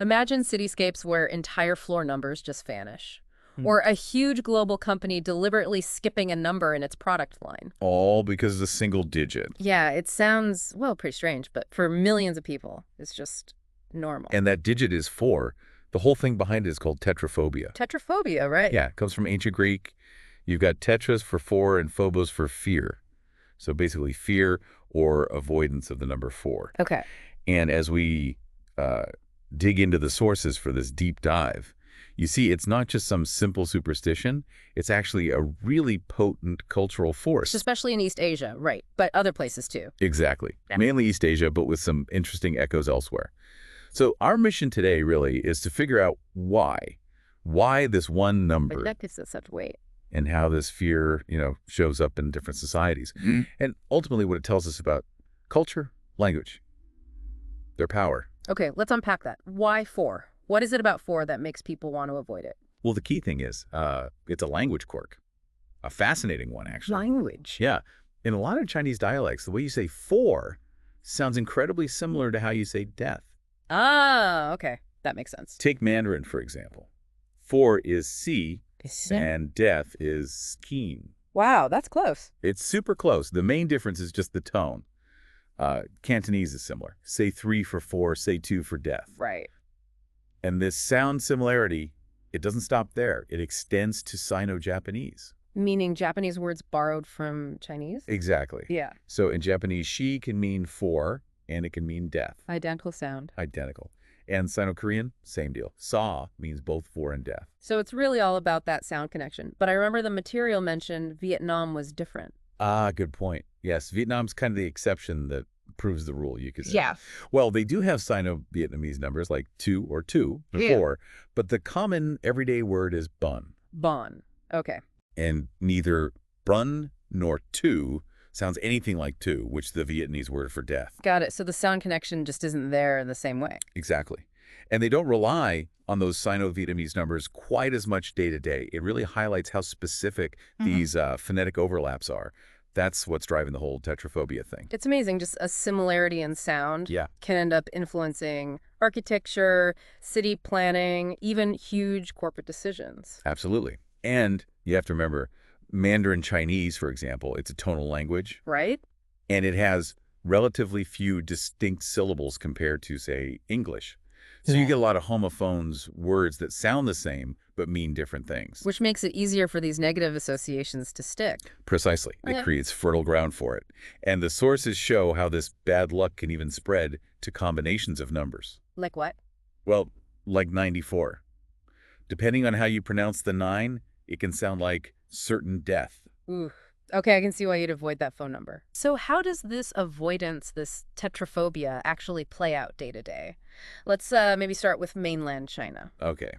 Imagine cityscapes where entire floor numbers just vanish. Or a huge global company deliberately skipping a number in its product line. All because of a single digit. Yeah, it sounds, well, pretty strange, but for millions of people, it's just normal. And that digit is 4. The whole thing behind it is called tetraphobia. Tetraphobia, right? Yeah, it comes from ancient Greek. You've got tetras for 4 and phobos for fear. So basically fear or avoidance of the number 4. Okay. And as we dig into the sources for this deep dive, you see it's not just some simple superstition. It's actually a really potent cultural force. Especially in East Asia, right, but other places too. Exactly. Yeah. Mainly East Asia, but with some interesting echoes elsewhere. So our mission today really is to figure out why this one number. But that gives it such weight. And how this fear, shows up in different societies. And ultimately what it tells us about culture, language, their power. Okay, let's unpack that. Why 4? What is it about 4 that makes people want to avoid it? Well, the key thing is it's a language quirk, a fascinating one, actually. Language. Yeah. In a lot of Chinese dialects, the way you say 4 sounds incredibly similar to how you say death. Ah, okay. That makes sense. Take Mandarin, for example. 4 is si, and death is keen. Wow, that's close. It's super close. The main difference is just the tone. Cantonese is similar. Say 3 for 4, say 2 for death. Right. And this sound similarity, it doesn't stop there. It extends to Sino-Japanese. Meaning Japanese words borrowed from Chinese? Exactly. Yeah. So in Japanese, shi can mean 4, and it can mean death. Identical sound. Identical. And Sino-Korean, same deal. Sa means both 4 and death. So it's really all about that sound connection. But I remember the material mentioned Vietnam was different. Ah, good point. Yes, Vietnam's kind of the exception that proves the rule, you could say. Yeah. Well, they do have Sino-Vietnamese numbers like 2 or 2 or 4, but the common everyday word is bun. Bun. Okay. And neither brun nor tu sounds anything like tu, which is the Vietnamese word for death. Got it. So the sound connection just isn't there in the same way. Exactly. And they don't rely on those Sino-Vietnamese numbers quite as much day to day. It really highlights how specific these phonetic overlaps are. That's what's driving the whole tetraphobia thing. It's amazing. Just a similarity in sound Yeah. can end up influencing architecture, city planning, even huge corporate decisions. Absolutely. And you have to remember, Mandarin Chinese, for example, it's a tonal language. Right? And it has relatively few distinct syllables compared to, say, English. So you get a lot of homophones, words that sound the same but mean different things. Which makes it easier for these negative associations to stick. Precisely. It creates fertile ground for it. And the sources show how this bad luck can even spread to combinations of numbers. Like what? Well, like 94. Depending on how you pronounce the 9, it can sound like certain death. Ooh. Okay, I can see why you'd avoid that phone number. So how does this avoidance, this tetraphobia, actually play out day to day? Let's maybe start with mainland China. Okay.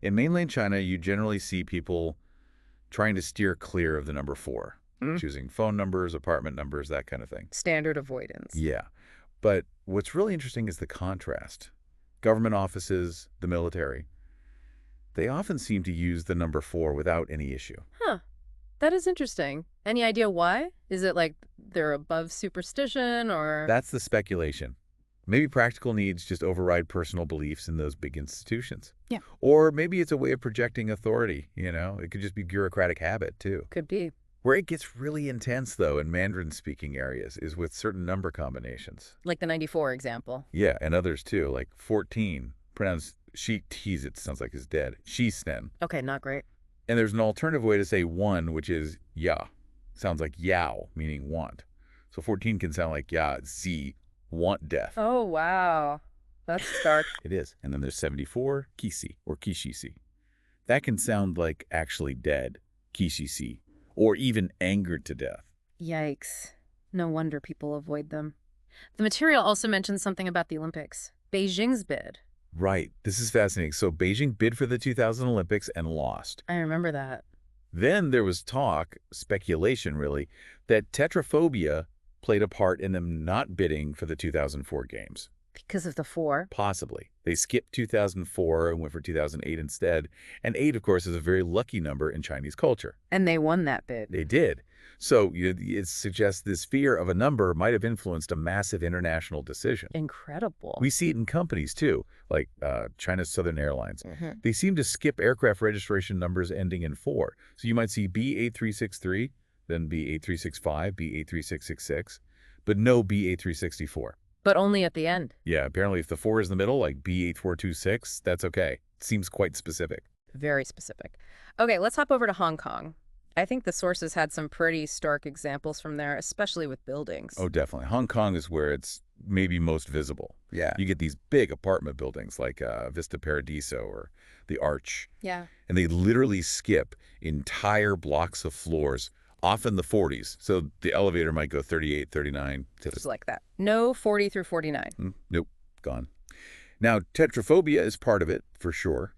In mainland China, you generally see people trying to steer clear of the number 4, choosing phone numbers, apartment numbers, that kind of thing. Standard avoidance. Yeah. But what's really interesting is the contrast. Government offices, the military, they often seem to use the number 4 without any issue. Huh. That is interesting. Any idea why? Is it like they're above superstition or... That's the speculation. Maybe practical needs just override personal beliefs in those big institutions. Yeah. Or maybe it's a way of projecting authority, It could just be bureaucratic habit, too. Could be. Where it gets really intense, though, in Mandarin-speaking areas is with certain number combinations. Like the 94 example. Yeah, and others, too, like 14, pronounced she tease, it sounds like it's dead. She sten. Okay, not great. And there's an alternative way to say 1, which is ya. Sounds like yao, meaning want. So 14 can sound like ya, zi, want death. Oh, wow. That's dark. It is. And then there's 74, kisi, or kishisi. That can sound like actually dead, kishisi, or even angered to death. Yikes. No wonder people avoid them. The material also mentions something about the Olympics. Beijing's bid. Right. This is fascinating. So Beijing bid for the 2000 Olympics and lost. I remember that. Then there was talk, speculation really, that tetraphobia played a part in them not bidding for the 2004 games. Because of the 4? Possibly. They skipped 2004 and went for 2008 instead. And 8, of course, is a very lucky number in Chinese culture. And they won that bid. They did. So it suggests this fear of a number might have influenced a massive international decision. Incredible. We see it in companies, too, like China's Southern Airlines. Hmm. They seem to skip aircraft registration numbers ending in 4. So you might see B8363, then B8365, B83666, but no B8364. But only at the end. Yeah, apparently if the 4 is in the middle, like B8426, that's okay. Seems quite specific. Very specific. Okay, let's hop over to Hong Kong. I think the sources had some pretty stark examples from there, especially with buildings. Oh, definitely. Hong Kong is where it's maybe most visible. Yeah. You get these big apartment buildings like Vista Paradiso or the Arch, Yeah. and they literally skip entire blocks of floors, often the 40s. So the elevator might go 38, 39. Just like that. No 40 through 49. Nope, gone. Now, tetraphobia is part of it, for sure.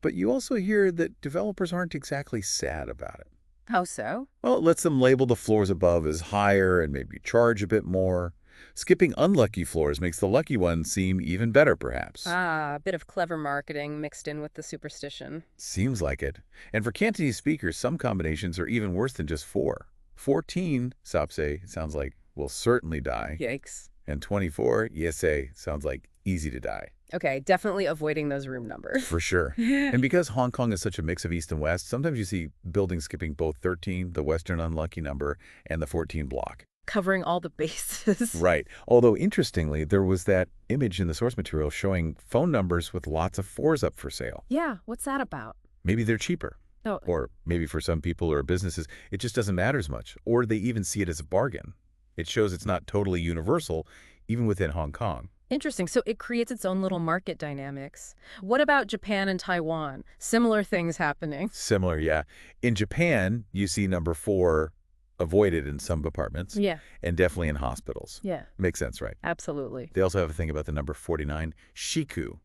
But you also hear that developers aren't exactly sad about it. How so? Well, it lets them label the floors above as higher and maybe charge a bit more. Skipping unlucky floors makes the lucky ones seem even better, perhaps. Ah, a bit of clever marketing mixed in with the superstition. Seems like it. And for Cantonese speakers, some combinations are even worse than just 4. 14, Sapse, sounds like will certainly die. Yikes. And 24, Yese, sounds like easy to die. Okay, definitely avoiding those room numbers. For sure. And because Hong Kong is such a mix of East and West, sometimes you see buildings skipping both 13, the Western unlucky number, and the 14 block. Covering all the bases. Right. Although, interestingly, there was that image in the source material showing phone numbers with lots of 4s up for sale. Yeah, what's that about? Maybe they're cheaper. Oh. Or maybe for some people or businesses, it just doesn't matter as much. Or they even see it as a bargain. It shows it's not totally universal, even within Hong Kong. Interesting. So it creates its own little market dynamics. What about Japan and Taiwan? Similar things happening. Similar, yeah. In Japan, you see number 4 avoided in some apartments. Yeah. And definitely in hospitals. Yeah. Makes sense, right? Absolutely. They also have a thing about the number 49, shiku.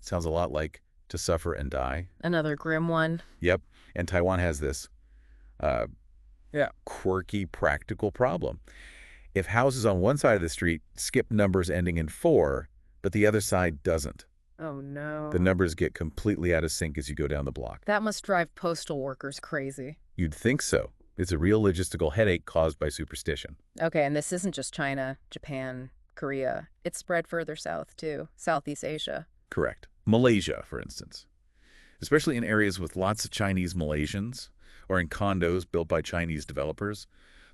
Sounds a lot like to suffer and die. Another grim one. Yep. And Taiwan has this quirky practical problem. If houses on one side of the street skip numbers ending in 4, but the other side doesn't, Oh, no. the numbers get completely out of sync as you go down the block. That must drive postal workers crazy. You'd think so. It's a real logistical headache caused by superstition. Okay, and this isn't just China, Japan, Korea. It's spread further south, too. Southeast Asia. Correct. Malaysia, for instance. Especially in areas with lots of Chinese Malaysians or in condos built by Chinese developers,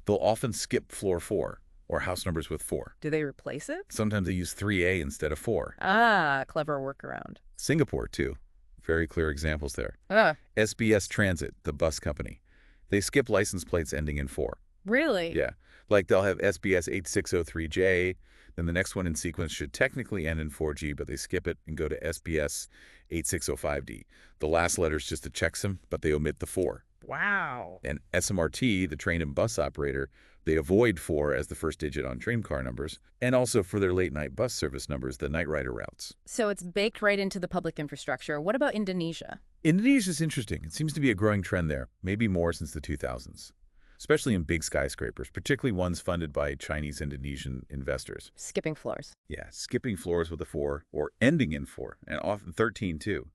they'll often skip floor 4 or house numbers with 4. Do they replace it? Sometimes they use 3A instead of 4. Ah, clever workaround. Singapore, too. Very clear examples there. Ah, SBS Transit, the bus company. They skip license plates ending in 4. really? Yeah. Like they'll have SBS 8603J, then the next one in sequence should technically end in 4G, but they skip it and go to SBS 8605D. The last letter is just a checksum, but they omit the 4. Wow. And SMRT, the train and bus operator, they avoid 4 as the first digit on train car numbers, and also for their late-night bus service numbers, the Night Rider routes. So it's baked right into the public infrastructure. What about Indonesia? Indonesia's interesting. It seems to be a growing trend there, maybe more since the 2000s, especially in big skyscrapers, particularly ones funded by Chinese Indonesian investors. Skipping floors. Yeah, skipping floors with a 4 or ending in 4, and often 13 too.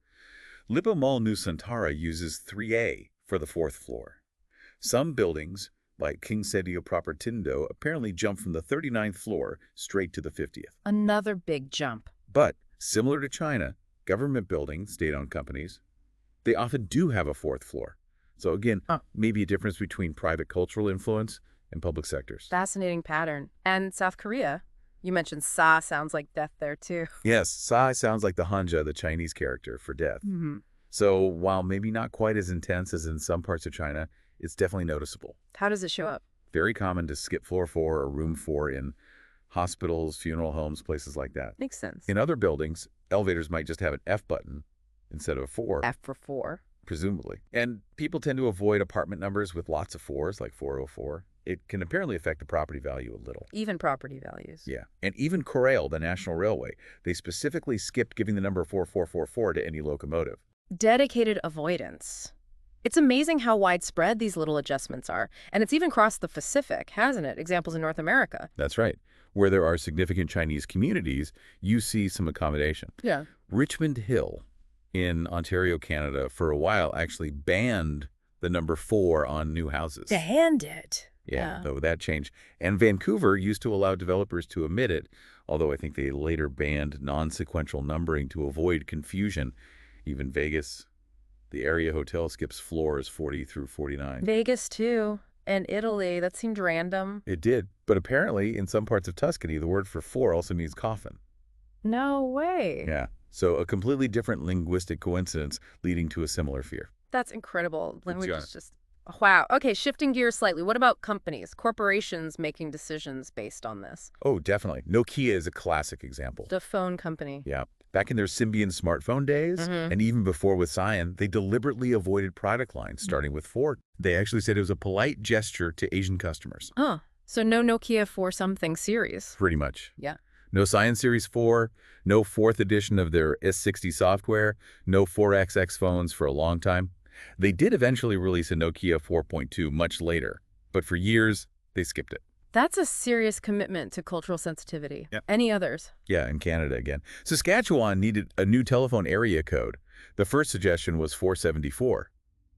Lippo Mall Nusantara uses 3A for the 4th floor. Some buildings, like King Sedio Propertindo, apparently jump from the 39th floor straight to the 50th. Another big jump. But, similar to China, government buildings, state-owned companies, they often do have a 4th floor. So again, maybe a difference between private cultural influence and public sectors. Fascinating pattern. And South Korea? You mentioned Sa sounds like death there, too. Yes, Sai sounds like the Hanja, the Chinese character for death. Mm-hmm. So while maybe not quite as intense as in some parts of China, it's definitely noticeable. How does it show up? Very common to skip floor 4 or room 4 in hospitals, funeral homes, places like that. Makes sense. In other buildings, elevators might just have an F button instead of a 4. F for 4. Presumably. And people tend to avoid apartment numbers with lots of 4s, like 404. It can apparently affect the property value a little. Even property values. Yeah. And even Korail, the National Railway, they specifically skipped giving the number 4444 to any locomotive. Dedicated avoidance. It's amazing how widespread these little adjustments are. And it's even crossed the Pacific, hasn't it? Examples in North America. That's right. Where there are significant Chinese communities, you see some accommodation. Yeah. Richmond Hill in Ontario, Canada, for a while actually banned the number 4 on new houses. To hand it. Yeah, though that changed. And Vancouver used to allow developers to omit it, although I think they later banned non-sequential numbering to avoid confusion. Even Vegas, the area hotel skips floors 40 through 49. Vegas, too. And Italy. That seemed random. It did, but apparently in some parts of Tuscany, the word for 4 also means coffin. No way. Yeah, so a completely different linguistic coincidence leading to a similar fear. That's incredible. Language John. is just... Wow. Okay, shifting gears slightly. What about companies, corporations making decisions based on this? Oh, definitely. Nokia is a classic example. The phone company. Yeah. Back in their Symbian smartphone days, and even before with Cyan, they deliberately avoided product lines, starting with Ford. They actually said it was a polite gesture to Asian customers. Huh. So no Nokia 4 something series. Pretty much. Yeah. No Cyan Series 4, no 4th edition of their S60 software, no 4XX phones for a long time. They did eventually release a Nokia 4.2 much later, but for years, they skipped it. That's a serious commitment to cultural sensitivity. Yep. Any others? Yeah, in Canada again. Saskatchewan needed a new telephone area code. The first suggestion was 474.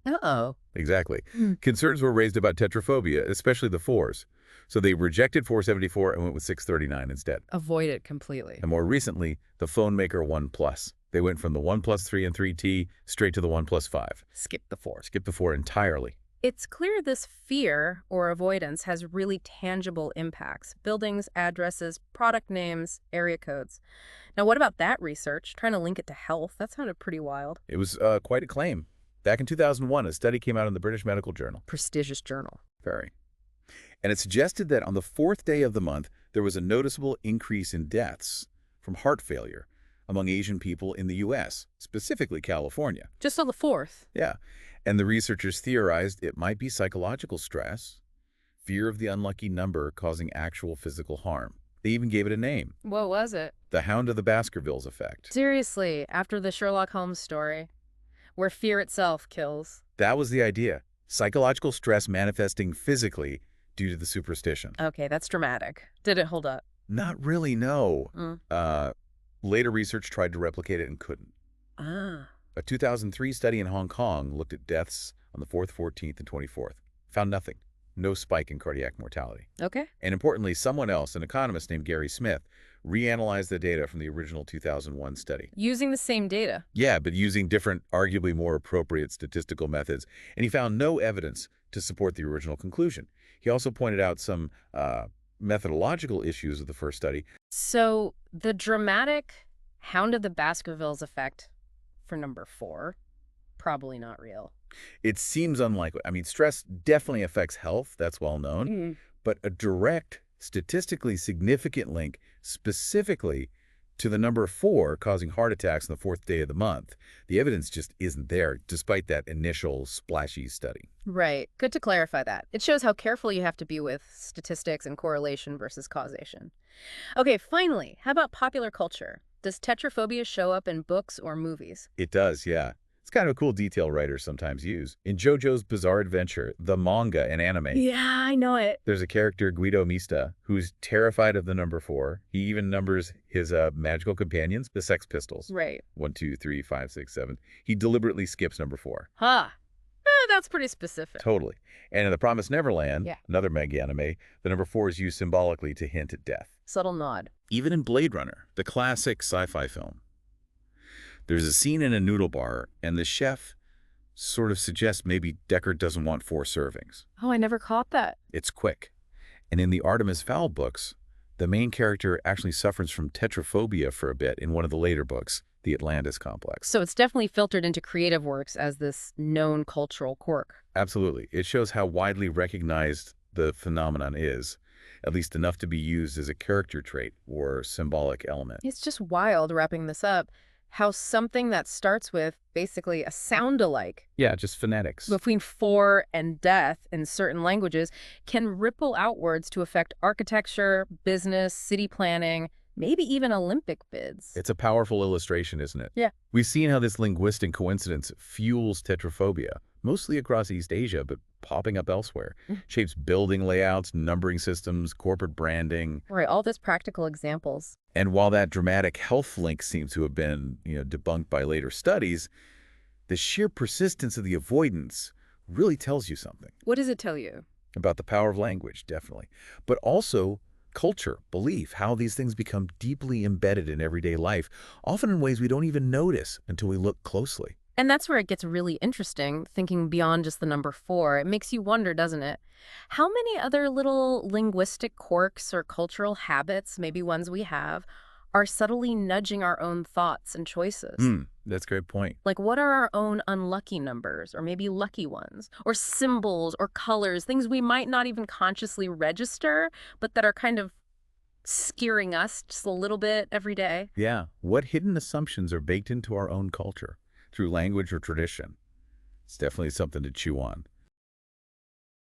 Uh-oh. Exactly. Concerns were raised about tetraphobia, especially the 4s. So they rejected 474 and went with 639 instead. Avoid it completely. And more recently, the phone maker OnePlus. They went from the OnePlus 3 and 3T straight to the OnePlus 5. Skip the 4. Skipped the 4 entirely. It's clear this fear or avoidance has really tangible impacts. Buildings, addresses, product names, area codes. Now, what about that research? Trying to link it to health? That sounded pretty wild. It was quite a claim. Back in 2001, a study came out in the British Medical Journal. Prestigious journal. Very. And it suggested that on the 4th day of the month, there was a noticeable increase in deaths from heart failure among Asian people in the U.S., specifically California. Just on the 4th? Yeah. And the researchers theorized it might be psychological stress, fear of the unlucky number causing actual physical harm. They even gave it a name. What was it? The Hound of the Baskervilles effect. Seriously, after the Sherlock Holmes story, where fear itself kills. That was the idea. Psychological stress manifesting physically due to the superstition. Okay, that's dramatic. Did it hold up? Not really, no. Later research tried to replicate it and couldn't. Ah. A 2003 study in Hong Kong looked at deaths on the 4th, 14th, and 24th. Found nothing. No spike in cardiac mortality. Okay. And importantly, someone else, an economist named Gary Smith, reanalyzed the data from the original 2001 study. Using the same data? Yeah, but using different, arguably more appropriate statistical methods. And he found no evidence to support the original conclusion. He also pointed out some methodological issues with the first study. So the dramatic Hound of the Baskervilles effect for number 4, probably not real. It seems unlikely. I mean, stress definitely affects health. That's well known. But a direct, statistically significant link specifically to the number 4 causing heart attacks on the 4th day of the month, the evidence just isn't there, despite that initial splashy study. Right. Good to clarify that. It shows how careful you have to be with statistics and correlation versus causation. Okay, finally, how about popular culture? Does tetraphobia show up in books or movies? It does, yeah. It's kind of a cool detail writers sometimes use. In JoJo's Bizarre Adventure, the manga and anime, Yeah, I know it. there's a character, Guido Mista, who's terrified of the number 4. He even numbers his magical companions, the Sex Pistols. Right. 1, 2, 3, 5, 6, 7. He deliberately skips number 4. Huh. That's pretty specific. Totally. And in The Promised Neverland, Yeah. another manga anime, the number 4 is used symbolically to hint at death. Subtle nod. Even in Blade Runner, the classic sci-fi film, there's a scene in a noodle bar, and the chef sort of suggests maybe Deckard doesn't want 4 servings. Oh, I never caught that. It's quick. And in the Artemis Fowl books, the main character actually suffers from tetraphobia for a bit in one of the later books, The Atlantis Complex. So it's definitely filtered into creative works as this known cultural quirk. Absolutely. It shows how widely recognized the phenomenon is, at least enough to be used as a character trait or symbolic element. It's just wild, wrapping this up, how something that starts with basically a sound-alike Yeah, just phonetics. between 4 and death in certain languages can ripple outwards to affect architecture, business, city planning, maybe even Olympic bids. It's a powerful illustration, isn't it? Yeah. We've seen how this linguistic coincidence fuels tetraphobia, mostly across East Asia, but popping up elsewhere. Shapes building layouts, numbering systems, corporate branding. Right, all those practical examples. And while that dramatic health link seems to have been, debunked by later studies, the sheer persistence of the avoidance really tells you something What does it tell you? about the power of language, definitely. But also culture, belief, how these things become deeply embedded in everyday life, often in ways we don't even notice until we look closely. And that's where it gets really interesting, thinking beyond just the number 4. It makes you wonder, doesn't it? How many other little linguistic quirks or cultural habits, maybe ones we have, are subtly nudging our own thoughts and choices? That's a great point. Like, what are our own unlucky numbers, or maybe lucky ones, or symbols, or colors, things we might not even consciously register, but that are kind of scaring us just a little bit every day? Yeah. What hidden assumptions are baked into our own culture through language or tradition? It's definitely something to chew on.